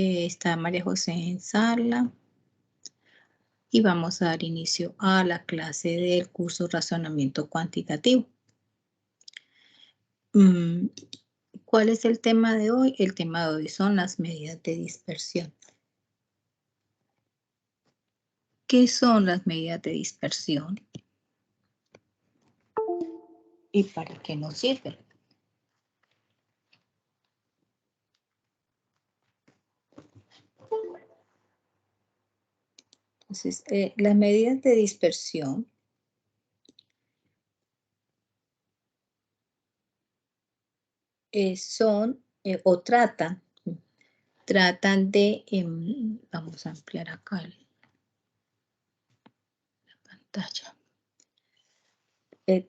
Está María José en sala. Y vamos a dar inicio a la clase del curso Razonamiento Cuantitativo. ¿Cuál es el tema de hoy? El tema de hoy son las medidas de dispersión. ¿Qué son las medidas de dispersión? ¿Y para qué nos sirven? Entonces, las medidas de dispersión son o tratan de, vamos a ampliar acá la pantalla,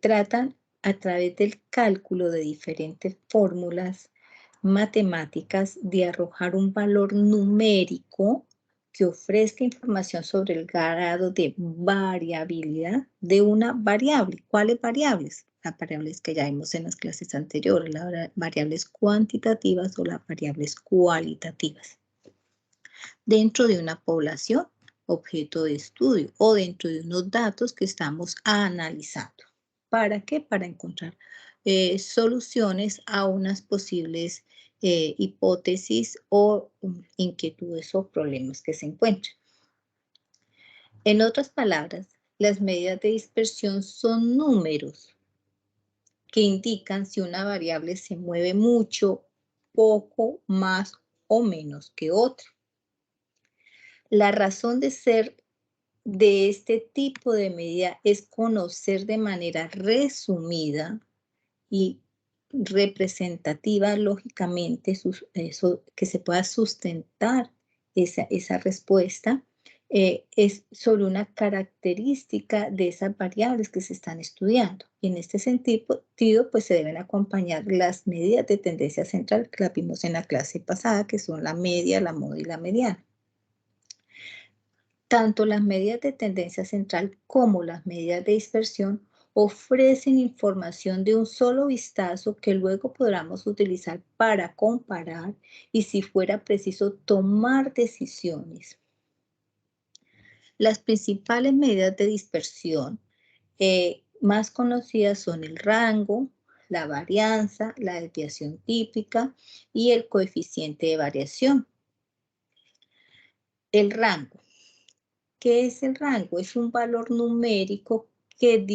tratan a través del cálculo de diferentes fórmulas matemáticas de arrojar un valor numérico que ofrezca información sobre el grado de variabilidad de una variable. ¿Cuáles variables? Las variables que ya vimos en las clases anteriores, las variables cuantitativas o las variables cualitativas. Dentro de una población, objeto de estudio, o dentro de unos datos que estamos analizando. ¿Para qué? Para encontrar soluciones a unas posibles hipótesis o inquietudes o problemas que se encuentren. En otras palabras, las medidas de dispersión son números que indican si una variable se mueve mucho, poco, más o menos que otra. La razón de ser de este tipo de medida es conocer de manera resumida y representativa, lógicamente, que se pueda sustentar esa respuesta, es sobre una característica de esas variables que se están estudiando. Y en este sentido, pues se deben acompañar las medidas de tendencia central que las vimos en la clase pasada, que son la media, la moda y la mediana. Tanto las medidas de tendencia central como las medidas de dispersión ofrecen información de un solo vistazo que luego podamos utilizar para comparar y, si fuera preciso, tomar decisiones. Las principales medidas de dispersión más conocidas son el rango, la varianza, la desviación típica y el coeficiente de variación. El rango. ¿Qué es el rango? Es un valor numérico que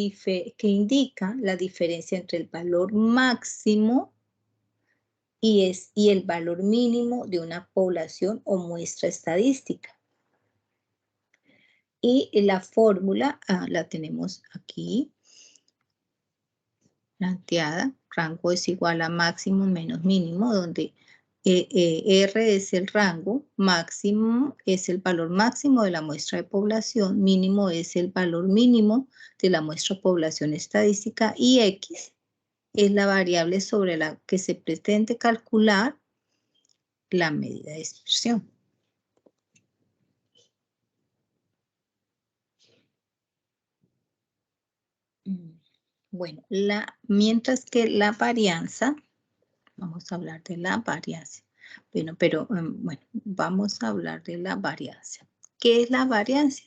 indica la diferencia entre el valor máximo y el valor mínimo de una población o muestra estadística. Y la fórmula la tenemos aquí planteada. Rango es igual a máximo menos mínimo, donde R es el rango, máximo es el valor máximo de la muestra de población, mínimo es el valor mínimo de la muestra de población estadística y X es la variable sobre la que se pretende calcular la medida de dispersión. Bueno, mientras que la varianza, vamos a hablar de la varianza. Bueno, pero bueno, vamos a hablar de la varianza. ¿Qué es la varianza?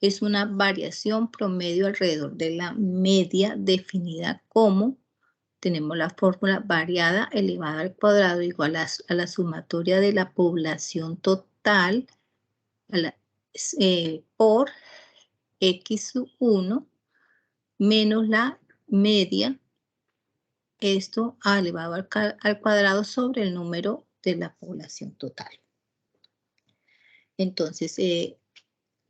Es una variación promedio alrededor de la media definida como, tenemos la fórmula variada elevada al cuadrado igual a la sumatoria de la población total por x sub 1 menos la media, esto elevado al cuadrado sobre el número de la población total. Entonces,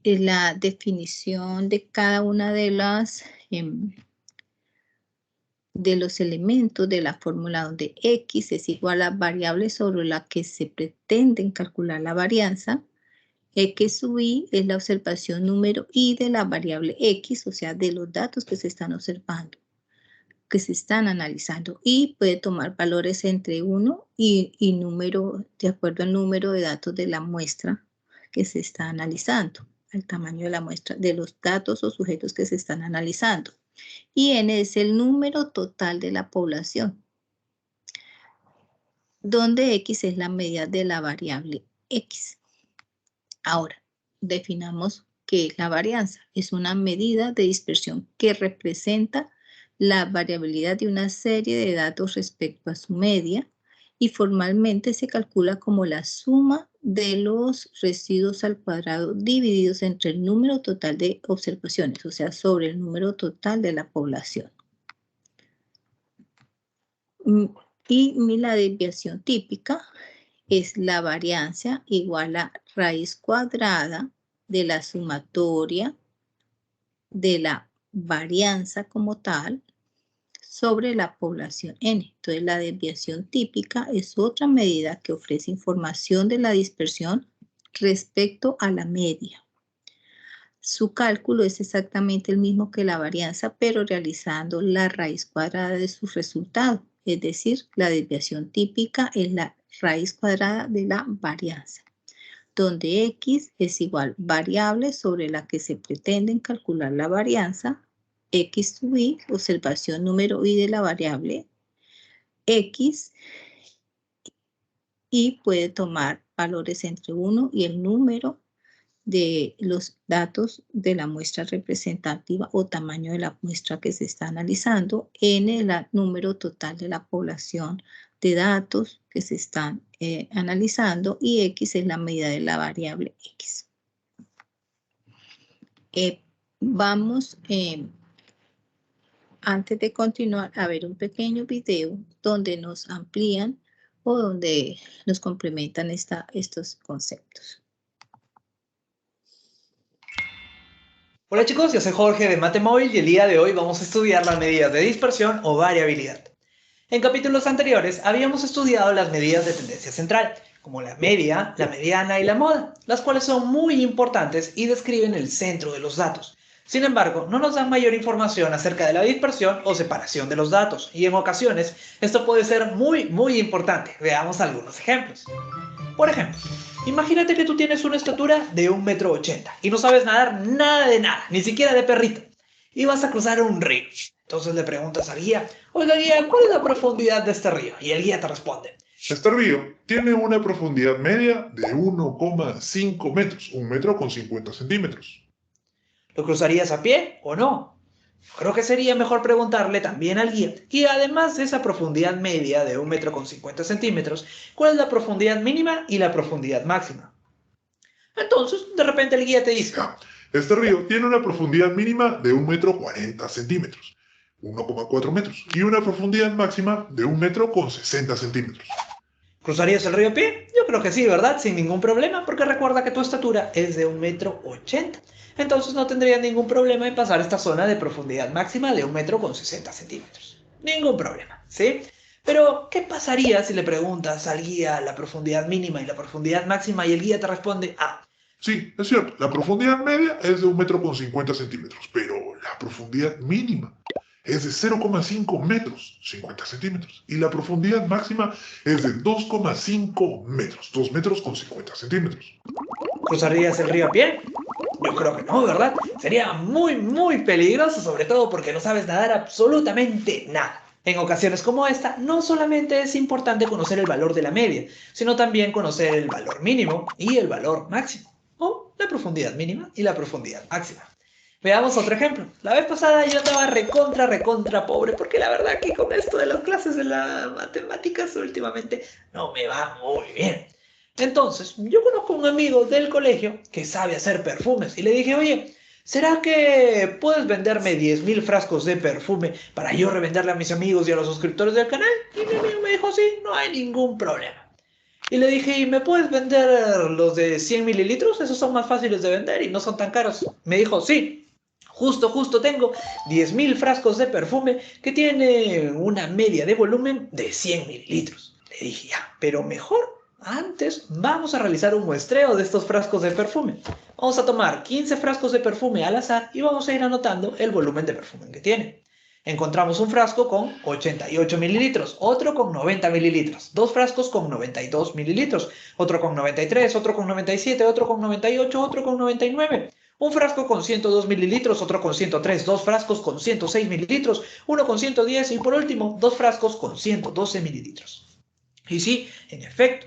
la definición de cada una de los elementos de la fórmula, donde x es igual a variable sobre la que se pretende calcular la varianza, x sub y es la observación número y de la variable x, o sea, de los datos que se están observando, que se están analizando, y puede tomar valores entre 1 y número, de acuerdo al número de datos de la muestra que se está analizando, el tamaño de la muestra, de los datos o sujetos que se están analizando. Y n es el número total de la población, donde x es la medida de la variable X. Ahora, definamos qué es la varianza. Es una medida de dispersión que representa la variabilidad de una serie de datos respecto a su media y formalmente se calcula como la suma de los residuos al cuadrado divididos entre el número total de observaciones, o sea, sobre el número total de la población. Y la desviación típica es la varianza igual a raíz cuadrada de la sumatoria de la varianza como tal sobre la población N. Entonces, la desviación típica es otra medida que ofrece información de la dispersión respecto a la media. Su cálculo es exactamente el mismo que la varianza, pero realizando la raíz cuadrada de su resultado. Es decir, la desviación típica es la raíz cuadrada de la varianza, donde X es igual variable sobre la que se pretende calcular la varianza, X sub I, observación número I de la variable X, y puede tomar valores entre 1 y el número de los datos de la muestra representativa o tamaño de la muestra que se está analizando, n el número total de la población de datos que se están analizando y x es la medida de la variable x. Vamos, antes de continuar, a ver un pequeño video donde nos amplían o donde nos complementan estos conceptos. Hola chicos, yo soy Jorge de Matemóvil y el día de hoy vamos a estudiar las medidas de dispersión o variabilidad. En capítulos anteriores habíamos estudiado las medidas de tendencia central, como la media, la mediana y la moda, las cuales son muy importantes y describen el centro de los datos. Sin embargo, no nos dan mayor información acerca de la dispersión o separación de los datos, y en ocasiones esto puede ser muy importante. Veamos algunos ejemplos. Por ejemplo, imagínate que tú tienes una estatura de 1,80 m y no sabes nadar nada de nada, ni siquiera de perrito, y vas a cruzar un río. Entonces le preguntas al guía, oiga guía, ¿cuál es la profundidad de este río? Y el guía te responde, este río tiene una profundidad media de 1,5 metros, 1,50 centímetros. ¿lo cruzarías a pie o no? Creo que sería mejor preguntarle también al guía, y además de esa profundidad media de 1,50 centímetros, ¿cuál es la profundidad mínima y la profundidad máxima? Entonces, de repente el guía te dice, este río tiene una profundidad mínima de 1,40 centímetros, 1,4 metros, y una profundidad máxima de 1,60 centímetros. ¿cruzarías el río a pie? Yo creo que sí, ¿verdad? Sin ningún problema, porque recuerda que tu estatura es de 1,80 m. Entonces no tendrías ningún problema en pasar esta zona de profundidad máxima de 1,60 centímetros. Ningún problema, ¿sí? Pero, ¿qué pasaría si le preguntas al guía la profundidad mínima y la profundidad máxima y el guía te responde, sí, es cierto, la profundidad media es de 1,50 centímetros, pero la profundidad mínima es de 0,5 metros, 50 centímetros, y la profundidad máxima es de 2,5 metros, 2 metros con 50 centímetros. ¿cruzarías el río a pie? Yo creo que no, ¿verdad? Sería muy peligroso, sobre todo porque no sabes nadar absolutamente nada. En ocasiones como esta, no solamente es importante conocer el valor de la media, sino también conocer el valor mínimo y el valor máximo, o la profundidad mínima y la profundidad máxima. Veamos otro ejemplo. La vez pasada yo andaba recontra pobre, porque la verdad que con esto de las clases de las matemáticas últimamente no me va muy bien. Entonces, yo conozco a un amigo del colegio que sabe hacer perfumes y le dije, oye, ¿será que puedes venderme 10.000 frascos de perfume para yo revenderle a mis amigos y a los suscriptores del canal? Y mi amigo me dijo, sí, no hay ningún problema. Y le dije, ¿y me puedes vender los de 100 mililitros? Esos son más fáciles de vender y no son tan caros. Me dijo, sí, justo tengo 10.000 frascos de perfume que tienen una media de volumen de 100 mililitros. Le dije, ya, pero mejor antes vamos a realizar un muestreo de estos frascos de perfume. Vamos a tomar 15 frascos de perfume al azar y vamos a ir anotando el volumen de perfume que tiene. Encontramos un frasco con 88 mililitros, otro con 90 mililitros, dos frascos con 92 mililitros, otro con 93, otro con 97, otro con 98, otro con 99. Un frasco con 102 mililitros, otro con 103, dos frascos con 106 mililitros, uno con 110 y por último, dos frascos con 112 mililitros. Y sí, en efecto,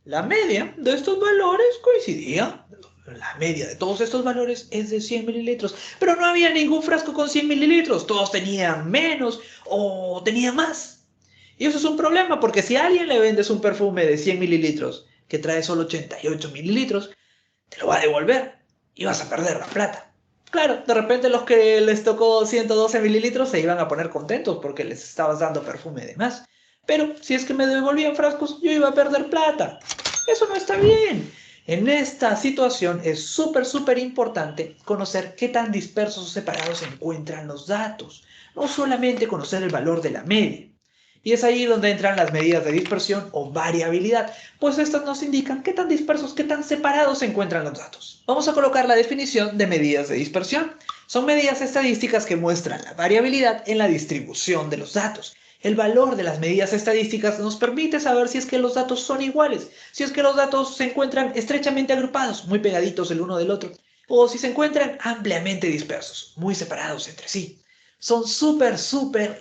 La media de estos valores coincidía. La media de todos estos valores es de 100 mililitros, pero no había ningún frasco con 100 mililitros. Todos tenían menos o tenían más. Y eso es un problema, porque si a alguien le vendes un perfume de 100 mililitros que trae solo 88 mililitros, te lo va a devolver y vas a perder la plata. Claro, de repente los que les tocó 112 mililitros se iban a poner contentos porque les estabas dando perfume de más. Pero si es que me devolvían frascos, yo iba a perder plata. Eso no está bien. En esta situación es súper importante conocer qué tan dispersos o separados se encuentran los datos. No solamente conocer el valor de la media. Y es ahí donde entran las medidas de dispersión o variabilidad, pues estas nos indican qué tan dispersos, qué tan separados se encuentran los datos. Vamos a colocar la definición de medidas de dispersión. Son medidas estadísticas que muestran la variabilidad en la distribución de los datos. El valor de las medidas estadísticas nos permite saber si es que los datos son iguales, si es que los datos se encuentran estrechamente agrupados, muy pegaditos el uno del otro, o si se encuentran ampliamente dispersos, muy separados entre sí. Son súper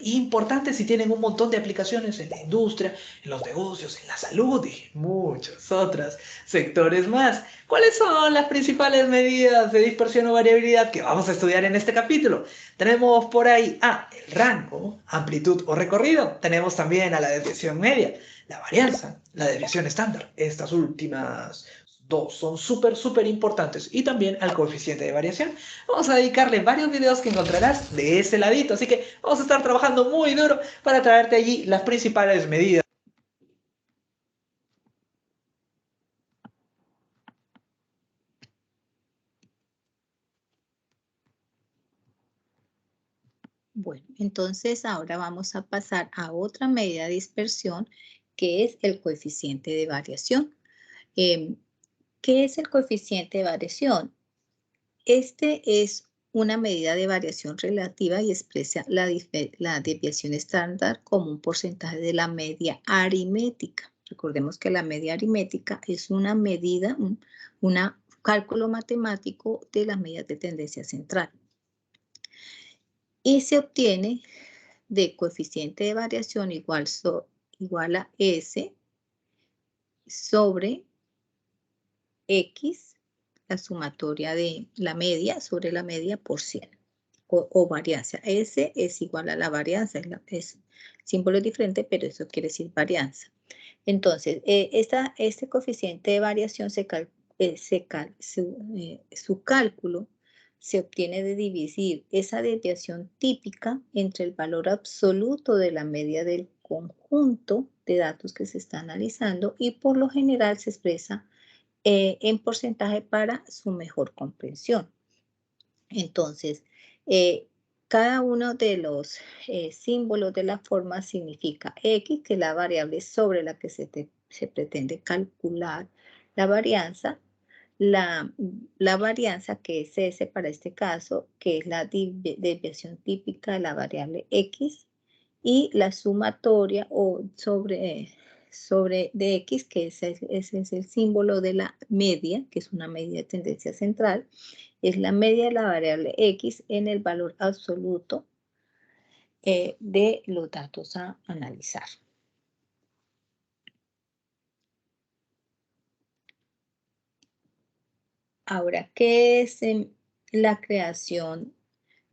importantes y tienen un montón de aplicaciones en la industria, en los negocios, en la salud y muchos otros sectores más. ¿Cuáles son las principales medidas de dispersión o variabilidad que vamos a estudiar en este capítulo? Tenemos por ahí el rango, amplitud o recorrido. Tenemos también a la desviación media, la varianza, la desviación estándar. Estas últimas dos son súper importantes, y también al coeficiente de variación. Vamos a dedicarle varios videos que encontrarás de ese ladito, así que vamos a estar trabajando muy duro para traerte allí las principales medidas. Bueno, entonces ahora vamos a pasar a otra medida de dispersión, que es el coeficiente de variación. ¿Qué es el coeficiente de variación? Este es una medida de variación relativa y expresa la desviación estándar como un porcentaje de la media aritmética. Recordemos que la media aritmética es una medida, un cálculo matemático de las medidas de tendencia central. Y se obtiene de coeficiente de variación igual a S sobre X, la sumatoria de la media sobre la media por 100, o varianza. S es igual a la varianza, es símbolo diferente, pero eso quiere decir varianza. Entonces, este coeficiente de variación su cálculo se obtiene de dividir esa desviación típica entre el valor absoluto de la media del conjunto de datos que se está analizando, y por lo general se expresa en porcentaje para su mejor comprensión. Entonces, cada uno de los símbolos de la forma significa X, que es la variable sobre la que se pretende calcular la varianza. La varianza, que es S para este caso, que es la desviación típica de la variable X, y la sumatoria o sobre de X, que ese es el símbolo de la media, que es una medida de tendencia central, es la media de la variable X en el valor absoluto de los datos a analizar. Ahora, ¿qué es la creación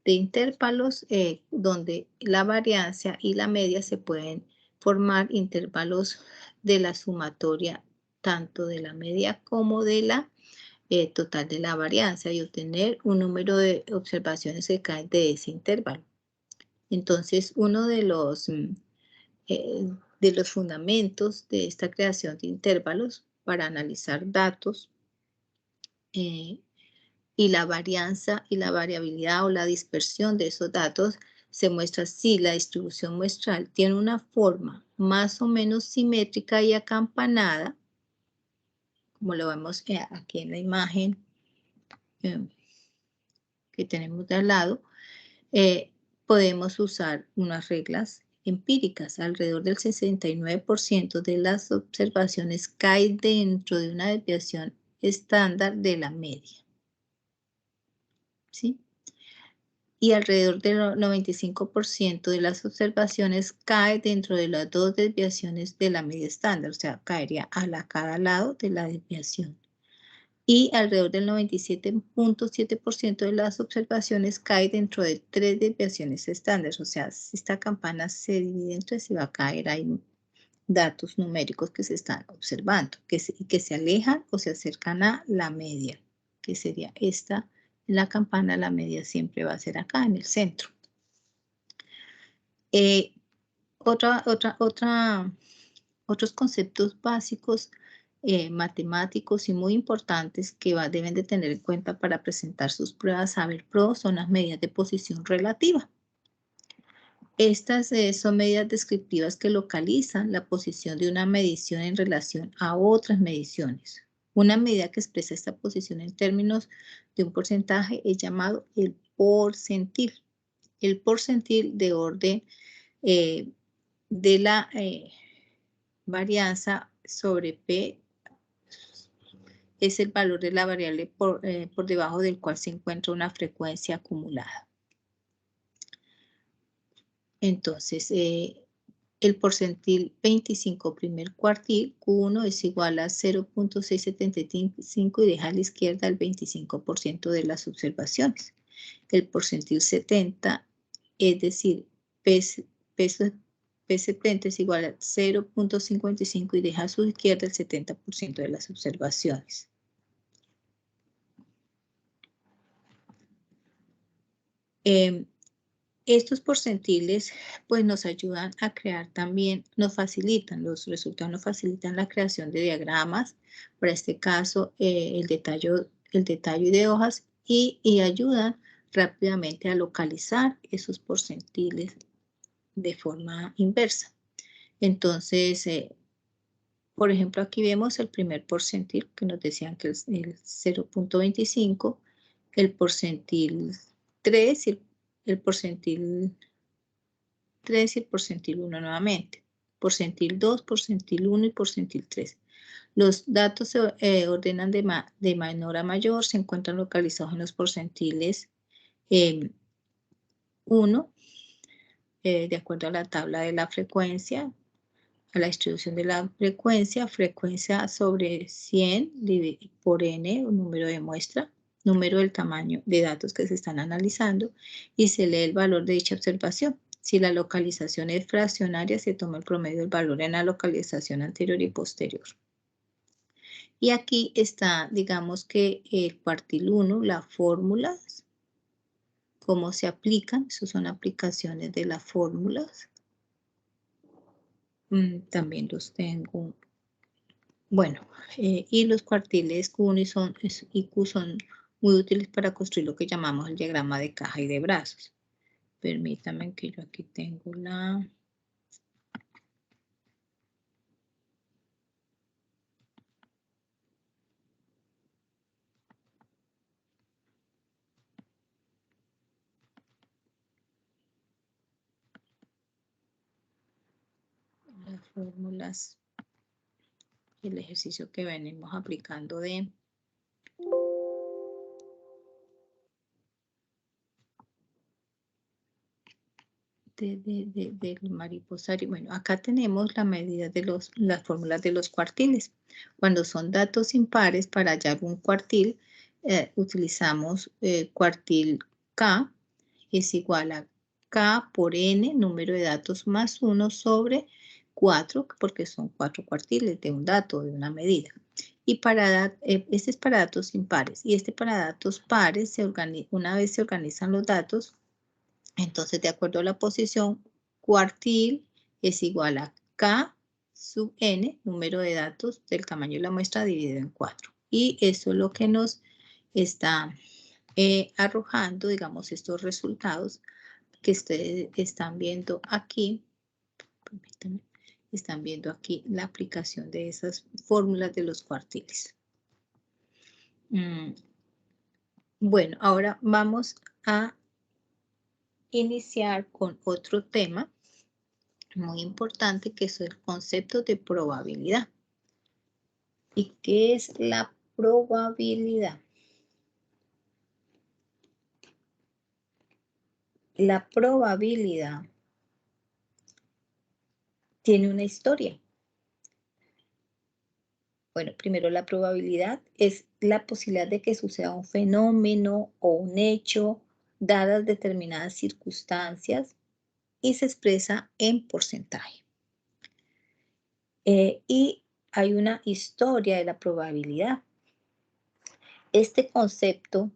de intervalos donde la varianza y la media se pueden formar intervalos de la sumatoria tanto de la media como de la total de la varianza, y obtener un número de observaciones que caen de ese intervalo? Entonces, uno de los fundamentos de esta creación de intervalos para analizar datos y la varianza y la variabilidad o la dispersión de esos datos se muestra si la distribución muestral tiene una forma más o menos simétrica y acampanada, como lo vemos aquí en la imagen que tenemos de al lado. Podemos usar unas reglas empíricas. Alrededor del 69% de las observaciones caen dentro de una desviación estándar de la media. ¿Sí? y alrededor del 95% de las observaciones cae dentro de las 2 desviaciones de la media estándar, o sea, caería a cada lado de la desviación. Y alrededor del 97.7% de las observaciones cae dentro de 3 desviaciones estándar, o sea, si esta campana se divide entre sí va a caer ahí datos numéricos que se están observando, que se alejan o se acercan a la media, que sería esta. En la campana la media siempre va a ser acá en el centro. Otros conceptos básicos matemáticos y muy importantes que deben de tener en cuenta para presentar sus pruebas Saber Pro son las medidas de posición relativa. Estas son medidas descriptivas que localizan la posición de una medición en relación a otras mediciones. Una medida que expresa esta posición en términos de un porcentaje es llamado el porcentil. El porcentil de orden de la varianza sobre P es el valor de la variable por debajo del cual se encuentra una frecuencia acumulada. Entonces, el porcentil 25 primer cuartil, Q1 es igual a 0.675 y deja a la izquierda el 25% de las observaciones. El porcentil 70, es decir, P70 es igual a 0.55 y deja a su izquierda el 70% de las observaciones. Estos porcentiles pues nos ayudan a crear también, los resultados nos facilitan la creación de diagramas, para este caso el detalle de hojas y ayudan rápidamente a localizar esos porcentiles de forma inversa. Entonces, por ejemplo, aquí vemos el primer porcentil que nos decían que es el 0.25, el porcentil 3 y el porcentil 3 y el porcentil 1 nuevamente. Porcentil 2, porcentil 1 y porcentil 3. Los datos se ordenan de menor a mayor, se encuentran localizados en los porcentiles 1, de acuerdo a la tabla de la frecuencia, a la distribución de la frecuencia sobre 100 por n, un número de muestra, número del tamaño de datos que se están analizando, y se lee el valor de dicha observación. Si la localización es fraccionaria, se toma el promedio del valor en la localización anterior y posterior. Y aquí está, digamos que el cuartil 1, las fórmulas, cómo se aplican, esas son aplicaciones de las fórmulas. También los tengo. Bueno, y los cuartiles Q1 y Q son muy útiles para construir lo que llamamos el diagrama de caja y de brazos. Permítanme que yo aquí tengo la las fórmulas, el ejercicio que venimos aplicando del mariposario. Bueno, acá tenemos la medida de las fórmulas de los cuartiles. Cuando son datos impares, para hallar un cuartil, utilizamos cuartil K es igual a K por N, número de datos más 1 sobre 4, porque son 4 cuartiles de un dato, de una medida. Y este es para datos impares. Y este para datos pares, una vez se organizan los datos, entonces de acuerdo a la posición, cuartil es igual a K sub N, número de datos del tamaño de la muestra dividido en 4. Y eso es lo que nos está arrojando, digamos, estos resultados que ustedes están viendo aquí. Permítanme, están viendo aquí la aplicación de esas fórmulas de los cuartiles. Bueno, ahora vamos a iniciar con otro tema muy importante, que es el concepto de probabilidad. ¿Y qué es la probabilidad? la probabilidad tiene una historia. Bueno, primero la probabilidad es la posibilidad de que suceda un fenómeno o un hecho dadas determinadas circunstancias y se expresa en porcentaje. Y hay una historia de la probabilidad. Este concepto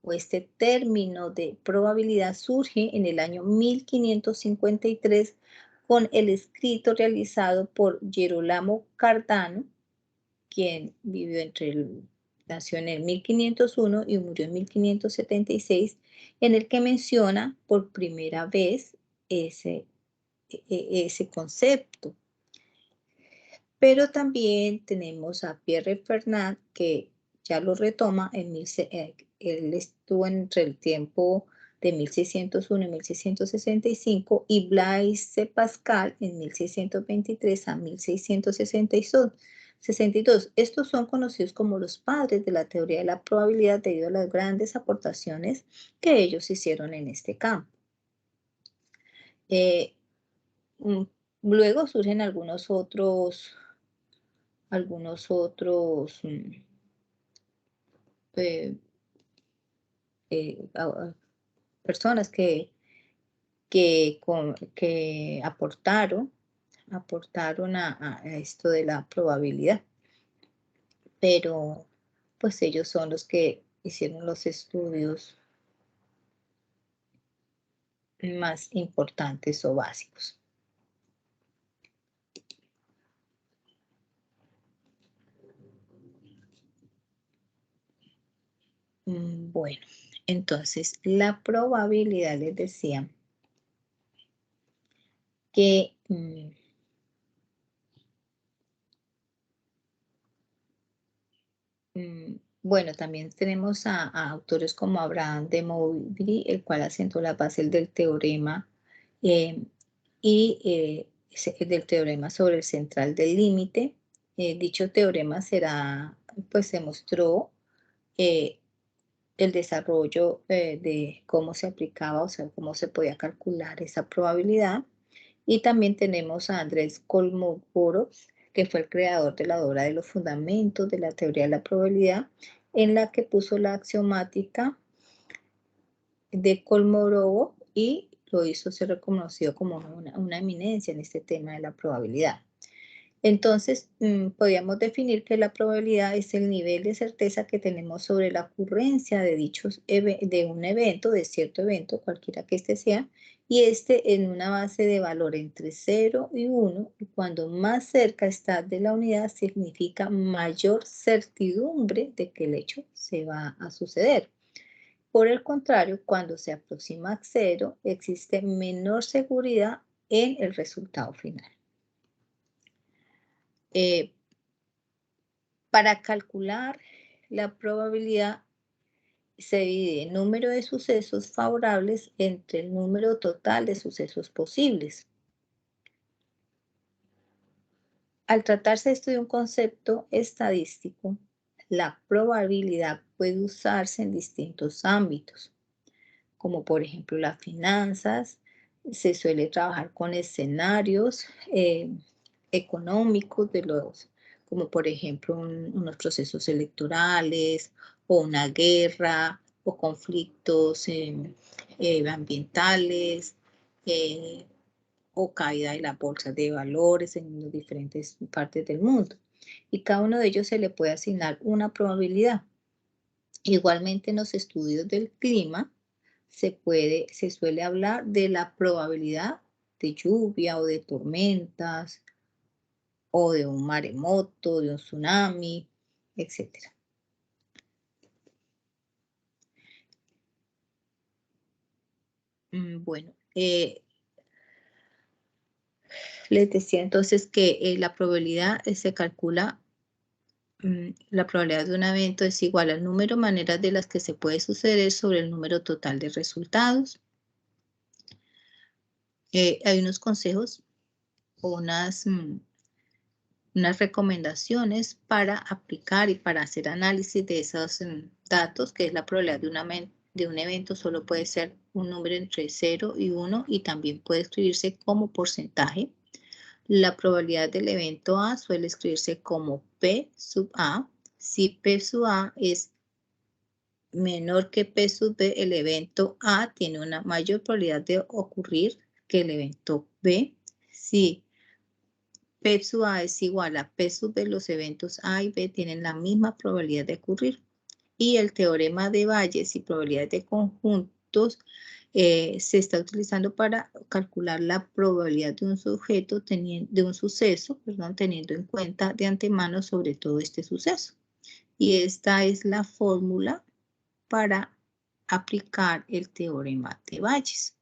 o este término de probabilidad surge en el año 1553 con el escrito realizado por Gerolamo Cardano, quien nació en el 1501 y murió en 1576, en el que menciona por primera vez ese concepto. Pero también tenemos a Pierre Fernand, que ya lo retoma, él estuvo entre el tiempo de 1601 y 1665, y Blaise Pascal en 1623 a 1662. Estos son conocidos como los padres de la teoría de la probabilidad debido a las grandes aportaciones que ellos hicieron en este campo. Luego surgen algunos otros personas que aportaron a esto de la probabilidad, pero pues ellos son los que hicieron los estudios más importantes o básicos. Bueno, entonces la probabilidad, les decía que bueno, también tenemos a autores como Abraham de Moivre, el cual asentó las bases del teorema del teorema sobre el central del límite. Dicho teorema se mostró el desarrollo de cómo se aplicaba, o sea, cómo se podía calcular esa probabilidad. Y también tenemos a Andrés Kolmogorov, que fue el creador de la obra de los fundamentos de la teoría de la probabilidad, en la que puso la axiomática de Kolmogorov y lo hizo ser reconocido como una eminencia en este tema de la probabilidad. Entonces, podríamos definir que la probabilidad es el nivel de certeza que tenemos sobre la ocurrencia de un evento, de cierto evento, cualquiera que este sea, y en una base de valor entre 0 y 1, y cuando más cerca está de la unidad, significa mayor certidumbre de que el hecho se va a suceder. Por el contrario, cuando se aproxima a 0, existe menor seguridad en el resultado final. Para calcular la probabilidad se divide el número de sucesos favorables entre el número total de sucesos posibles. Al tratarse esto de un concepto estadístico, la probabilidad puede usarse en distintos ámbitos, como por ejemplo las finanzas. Se suele trabajar con escenarios económicos como por ejemplo unos procesos electorales o una guerra o conflictos ambientales o caída de las bolsas de valores en las diferentes partes del mundo. Y cada uno de ellos se le puede asignar una probabilidad. Igualmente en los estudios del clima se suele hablar de la probabilidad de lluvia o de tormentas, o de un maremoto, de un tsunami, etc. Bueno, les decía entonces que la probabilidad se calcula, la probabilidad de un evento es igual al número de maneras de las que se puede suceder sobre el número total de resultados. Hay unos consejos o unas recomendaciones para aplicar y para hacer análisis de esos datos, que es la probabilidad de un evento solo puede ser un número entre 0 y 1 y también puede escribirse como porcentaje. La probabilidad del evento A suele escribirse como P sub A. Si P sub A es menor que P sub B, el evento A tiene una mayor probabilidad de ocurrir que el evento B. Si P sub A es igual a P sub B, los eventos A y B tienen la misma probabilidad de ocurrir. Y el teorema de Bayes y probabilidades de conjuntos se está utilizando para calcular la probabilidad de un sujeto de un suceso, teniendo en cuenta de antemano sobre todo este suceso. Y esta es la fórmula para aplicar el teorema de Bayes.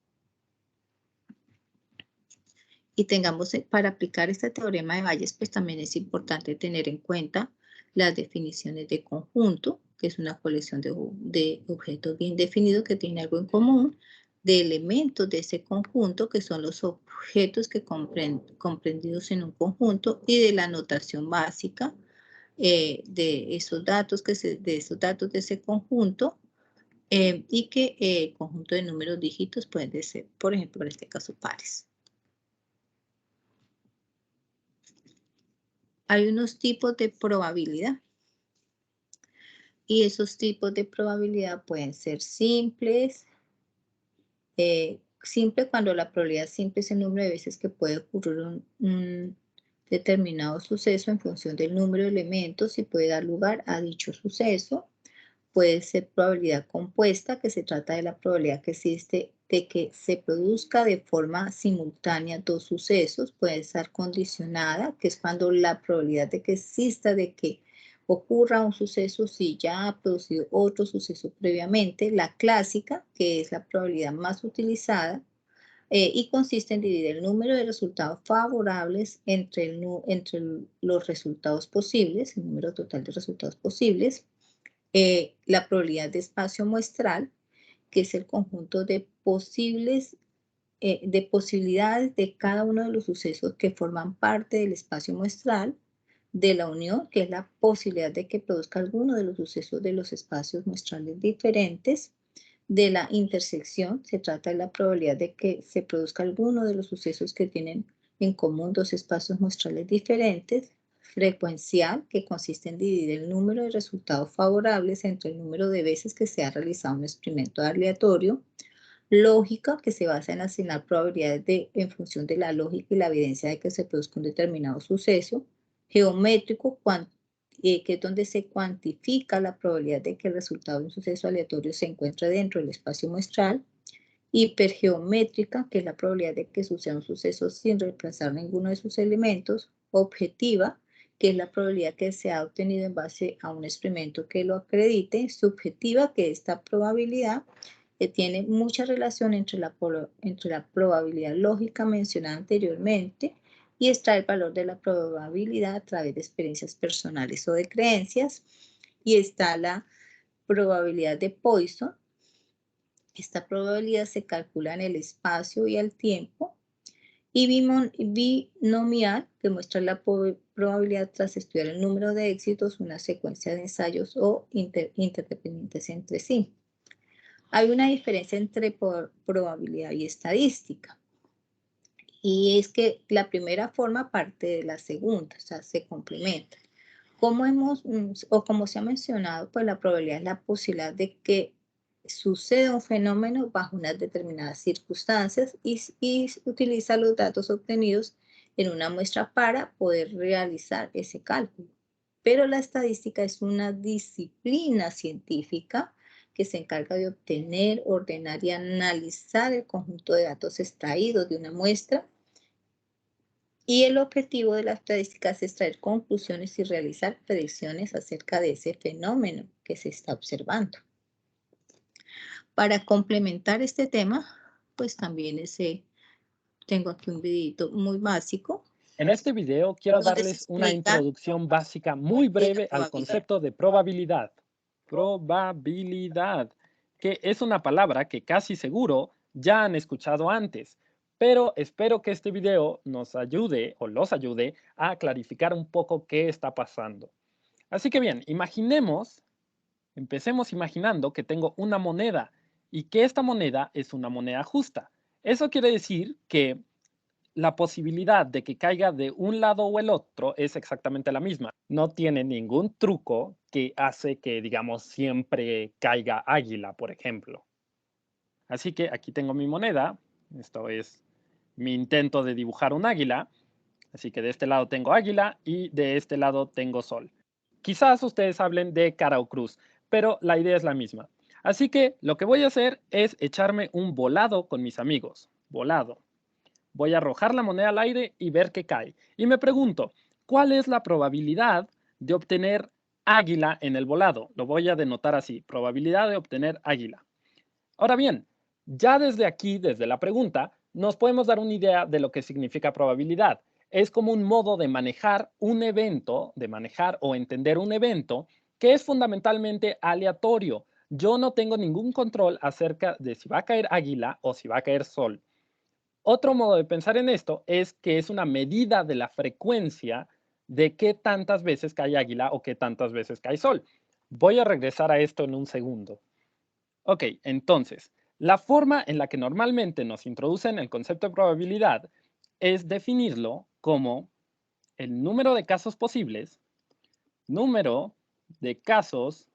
Y para aplicar este teorema de Bayes, pues también es importante tener en cuenta las definiciones de conjunto, que es una colección de objetos bien definidos que tienen algo en común, de elementos de ese conjunto, que son los objetos que comprendidos en un conjunto, y de la notación básica de esos datos de ese conjunto, y que el conjunto de números dígitos pueden ser, por ejemplo, en este caso, pares. Hay unos tipos de probabilidad. Y esos tipos de probabilidad pueden ser simples. Simple cuando la probabilidad simple es el número de veces que puede ocurrir un determinado suceso en función del número de elementos y puede dar lugar a dicho suceso. Puede ser probabilidad compuesta, que se trata de la probabilidad que existe de que se produzca de forma simultánea dos sucesos. Puede estar condicionada, que es cuando la probabilidad de que exista de que ocurra un suceso si ya ha producido otro suceso previamente. La clásica, que es la probabilidad más utilizada, y consiste en dividir el número de resultados favorables entre los resultados posibles, el número total de resultados posibles. La probabilidad de espacio muestral, que es el conjunto de posibilidades de cada uno de los sucesos que forman parte del espacio muestral, de la unión, que es la posibilidad de que produzca alguno de los sucesos de los espacios muestrales diferentes, de la intersección, se trata de la probabilidad de que se produzca alguno de los sucesos que tienen en común dos espacios muestrales diferentes, frecuencial, que consiste en dividir el número de resultados favorables entre el número de veces que se ha realizado un experimento aleatorio, lógica, que se basa en asignar probabilidades en función de la lógica y la evidencia de que se produzca un determinado suceso, geométrico, que es donde se cuantifica la probabilidad de que el resultado de un suceso aleatorio se encuentre dentro del espacio muestral, hipergeométrica, que es la probabilidad de que suceda un suceso sin reemplazar ninguno de sus elementos, objetiva, que es la probabilidad que se ha obtenido en base a un experimento que lo acredite, subjetiva, que esta probabilidad que tiene mucha relación entre la probabilidad lógica mencionada anteriormente y extrae el valor de la probabilidad a través de experiencias personales o de creencias. Y está la probabilidad de Poisson. Esta probabilidad se calcula en el espacio y el tiempo. Y binomial, que muestra la probabilidad tras estudiar el número de éxitos, una secuencia de ensayos o interdependientes entre sí. Hay una diferencia entre probabilidad y estadística. Y es que la primera forma parte de la segunda, o sea, se complementa. Como se ha mencionado, pues la probabilidad es la posibilidad de que suceda un fenómeno bajo unas determinadas circunstancias y utiliza los datos obtenidos en una muestra para poder realizar ese cálculo. Pero la estadística es una disciplina científica que se encarga de obtener, ordenar y analizar el conjunto de datos extraídos de una muestra. Y el objetivo de la estadística es extraer conclusiones y realizar predicciones acerca de ese fenómeno que se está observando. Para complementar este tema, pues también tengo aquí un videito muy básico. En este video quiero Donde se darles una explica introducción básica muy de la breve al probabilidad. concepto de probabilidad. Probabilidad, que es una palabra que casi seguro ya han escuchado antes, pero espero que este video nos ayude o los ayude a clarificar un poco qué está pasando. Así que bien, empecemos imaginando que tengo una moneda y que esta moneda es una moneda justa. Eso quiere decir que la posibilidad de que caiga de un lado o el otro es exactamente la misma. No tiene ningún truco que hace que, digamos, siempre caiga águila, por ejemplo. Así que aquí tengo mi moneda. Esto es mi intento de dibujar un águila. Así que de este lado tengo águila y de este lado tengo sol. Quizás ustedes hablen de cara o cruz, pero la idea es la misma. Así que lo que voy a hacer es echarme un volado con mis amigos. Volado. Voy a arrojar la moneda al aire y ver qué cae. Y me pregunto, ¿cuál es la probabilidad de obtener águila en el volado? Lo voy a denotar así, probabilidad de obtener águila. Ahora bien, ya desde aquí, desde la pregunta, nos podemos dar una idea de lo que significa probabilidad. Es como un modo de manejar un evento, de manejar o entender un evento que es fundamentalmente aleatorio. Yo no tengo ningún control acerca de si va a caer águila o si va a caer sol. Otro modo de pensar en esto es que es una medida de la frecuencia de qué tantas veces cae águila o qué tantas veces cae sol. Voy a regresar a esto en un segundo. Ok, entonces, la forma en la que normalmente nos introducen el concepto de probabilidad es definirlo como el número de casos posibles, número de casos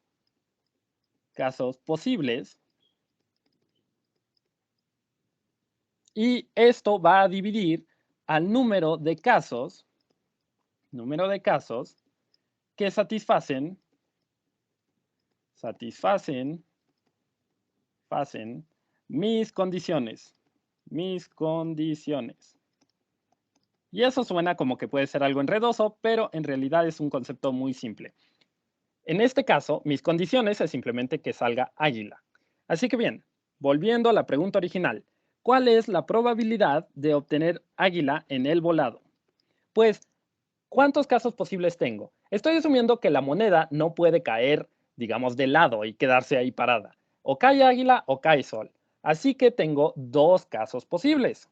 posibles, y esto va a dividir al número de casos que satisfacen mis condiciones. Y eso suena como que puede ser algo enredoso, pero en realidad es un concepto muy simple. En este caso, mis condiciones es simplemente que salga águila. Así que bien, volviendo a la pregunta original, ¿cuál es la probabilidad de obtener águila en el volado? Pues, ¿cuántos casos posibles tengo? Estoy asumiendo que la moneda no puede caer, digamos, de lado y quedarse ahí parada. O cae águila o cae sol. Así que tengo dos casos posibles.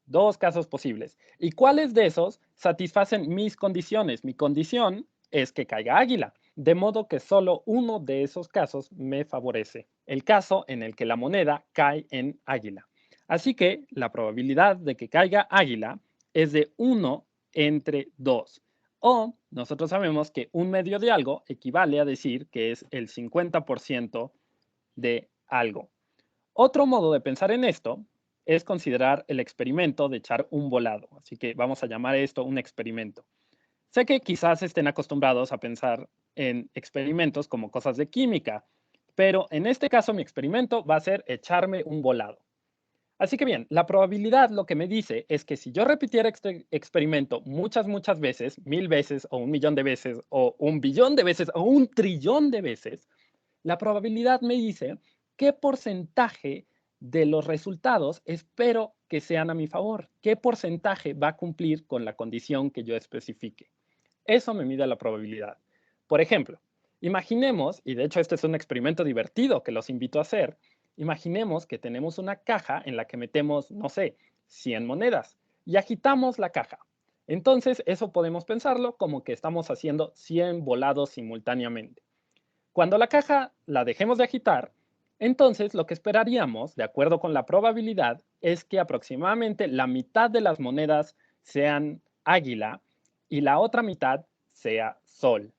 Dos casos posibles. ¿Y cuáles de esos satisfacen mis condiciones? Mi condición es que caiga águila, de modo que solo uno de esos casos me favorece, el caso en el que la moneda cae en águila. Así que la probabilidad de que caiga águila es de 1 entre 2. O nosotros sabemos que un medio de algo equivale a decir que es el 50% de algo. Otro modo de pensar en esto es considerar el experimento de echar un volado. Así que vamos a llamar esto un experimento. Sé que quizás estén acostumbrados a pensar en experimentos como cosas de química, pero en este caso mi experimento va a ser echarme un volado. Así que bien, la probabilidad lo que me dice es que si yo repitiera este experimento muchas veces, 1000 veces o 1.000.000 de veces o 1.000.000.000 de veces o 1.000.000.000.000 de veces, la probabilidad me dice qué porcentaje de los resultados espero que sean a mi favor, qué porcentaje va a cumplir con la condición que yo especifique. Eso me mide la probabilidad. Por ejemplo, imaginemos, y de hecho este es un experimento divertido que los invito a hacer, imaginemos que tenemos una caja en la que metemos, no sé, 100 monedas y agitamos la caja. Entonces, eso podemos pensarlo como que estamos haciendo 100 volados simultáneamente. Cuando la caja la dejemos de agitar, entonces lo que esperaríamos, de acuerdo con la probabilidad, es que aproximadamente la mitad de las monedas sean águila y la otra mitad sea sol.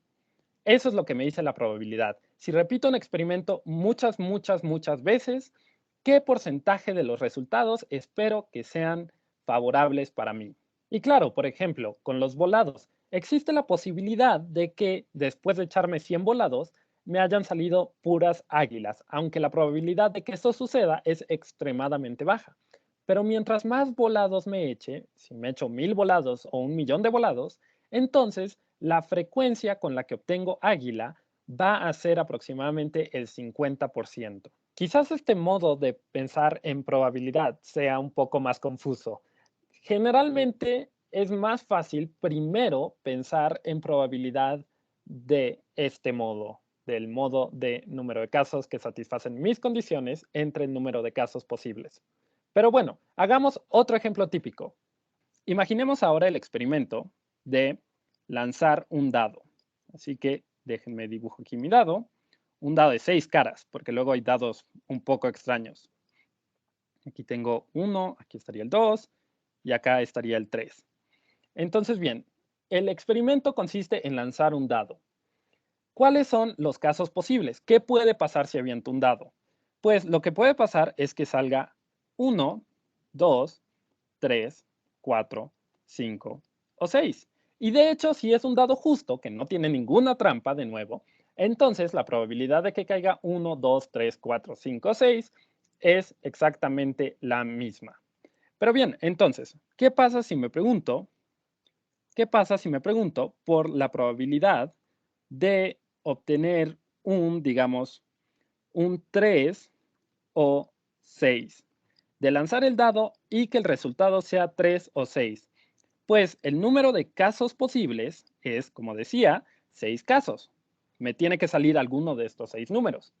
Eso es lo que me dice la probabilidad. Si repito un experimento muchas veces, ¿qué porcentaje de los resultados espero que sean favorables para mí? Y claro, por ejemplo, con los volados, existe la posibilidad de que después de echarme 100 volados, me hayan salido puras águilas, aunque la probabilidad de que eso suceda es extremadamente baja. Pero mientras más volados me eche, si me echo 1000 volados o 1.000.000 de volados, entonces la frecuencia con la que obtengo águila va a ser aproximadamente el 50%. Quizás este modo de pensar en probabilidad sea un poco más confuso. Generalmente es más fácil primero pensar en probabilidad de este modo, del modo de número de casos que satisfacen mis condiciones entre el número de casos posibles. Pero bueno, hagamos otro ejemplo típico. Imaginemos ahora el experimento de lanzar un dado. Así que déjenme dibujo aquí mi dado. un dado de 6 caras, porque luego hay dados un poco extraños. Aquí tengo 1, aquí estaría el 2 y acá estaría el 3. Entonces, bien, el experimento consiste en lanzar un dado. ¿Cuáles son los casos posibles? ¿Qué puede pasar si aviento un dado? Pues lo que puede pasar es que salga 1, 2, 3, 4, 5 o 6. Y de hecho, si es un dado justo, que no tiene ninguna trampa de nuevo, entonces la probabilidad de que caiga 1, 2, 3, 4, 5 o 6 es exactamente la misma. Pero bien, entonces, ¿qué pasa si me pregunto por la probabilidad de obtener digamos, un 3 o 6? De lanzar el dado y que el resultado sea 3 o 6. Pues el número de casos posibles es, como decía, 6 casos. Me tiene que salir alguno de estos 6 números.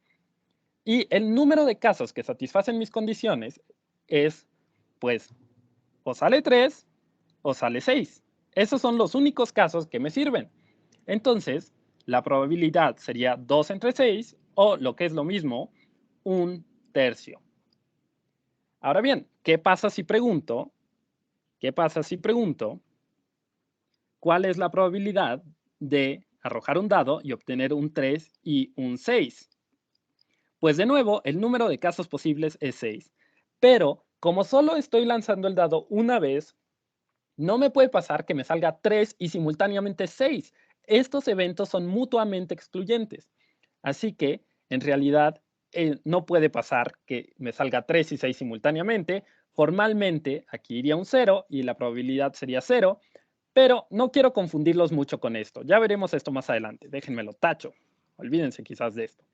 Y el número de casos que satisfacen mis condiciones es, pues, o sale 3 o sale 6. Esos son los únicos casos que me sirven. Entonces, la probabilidad sería 2 entre 6 o, lo que es lo mismo, 1/3. Ahora bien, ¿qué pasa si pregunto cuál es la probabilidad de arrojar un dado y obtener un 3 y un 6? Pues de nuevo, el número de casos posibles es 6. Pero como solo estoy lanzando el dado una vez, no me puede pasar que me salga 3 y simultáneamente 6. Estos eventos son mutuamente excluyentes. Así que, en realidad, no puede pasar que me salga 3 y 6 simultáneamente. Formalmente, aquí iría un 0 y la probabilidad sería 0, pero no quiero confundirlos mucho con esto. Ya veremos esto más adelante. Déjenmelo tacho. Olvídense quizás de esto.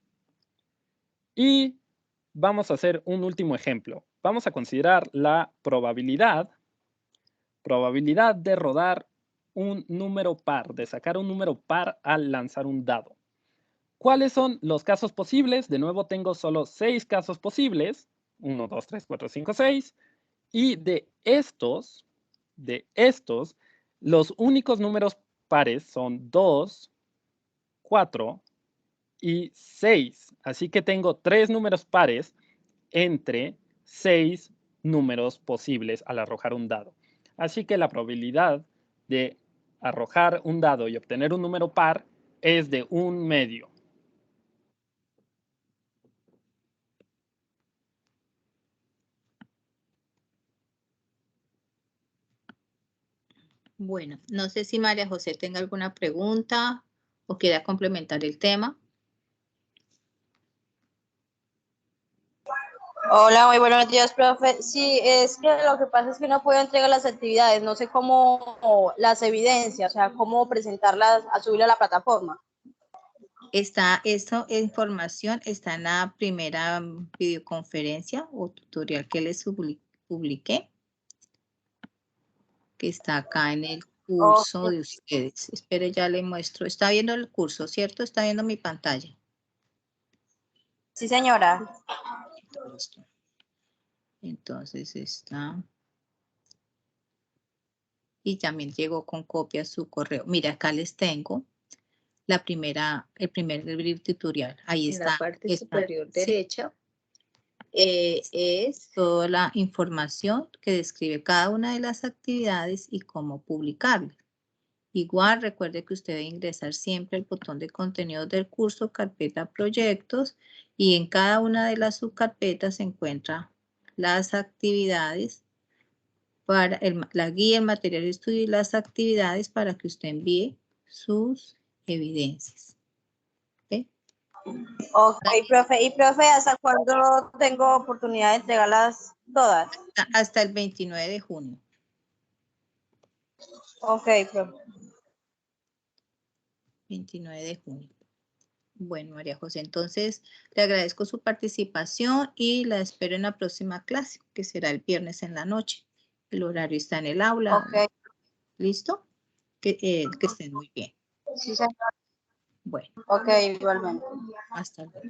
Y vamos a hacer un último ejemplo. Vamos a considerar la probabilidad de rodar un número par, de sacar un número par al lanzar un dado. ¿Cuáles son los casos posibles? De nuevo tengo solo 6 casos posibles. 1, 2, 3, 4, 5, 6. Y de estos, los únicos números pares son 2, 4 y 6. Así que tengo 3 números pares entre 6 números posibles al arrojar un dado. Así que la probabilidad de arrojar un dado y obtener un número par es de 1/2. Bueno, no sé si María José tenga alguna pregunta o quiera complementar el tema. Hola, muy buenos días, profe. Sí, es que lo que pasa es que no puedo entregar las actividades, no sé cómo las evidencias, o sea, cómo presentarlas, a subirlas a la plataforma. Esta información está en la primera videoconferencia o tutorial que les publiqué, que está acá en el curso de ustedes. Espere, ya le muestro. Está viendo el curso, ¿cierto? Está viendo mi pantalla. Sí, señora. Entonces está. Y también llegó con copia a su correo. Mira, acá les tengo el primer tutorial. Ahí está. En la parte superior derecha es toda la información que describe cada una de las actividades y cómo publicarlas. Igual recuerde que usted debe ingresar siempre el botón de contenidos del curso, carpeta proyectos, y en cada una de las subcarpetas se encuentran las actividades para la guía, el material de estudio y las actividades para que usted envíe sus evidencias. ¿Okay? Ok, profe. Y profe, ¿hasta cuándo tengo oportunidad de entregarlas todas? Hasta el 29 de junio. Ok, profe. 29 de junio. Bueno, María José, entonces le agradezco su participación y la espero en la próxima clase, que será el viernes en la noche. El horario está en el aula. Ok. ¿Listo? Que estén muy bien. Sí, señora. Bueno. Ok, igualmente. Hasta luego.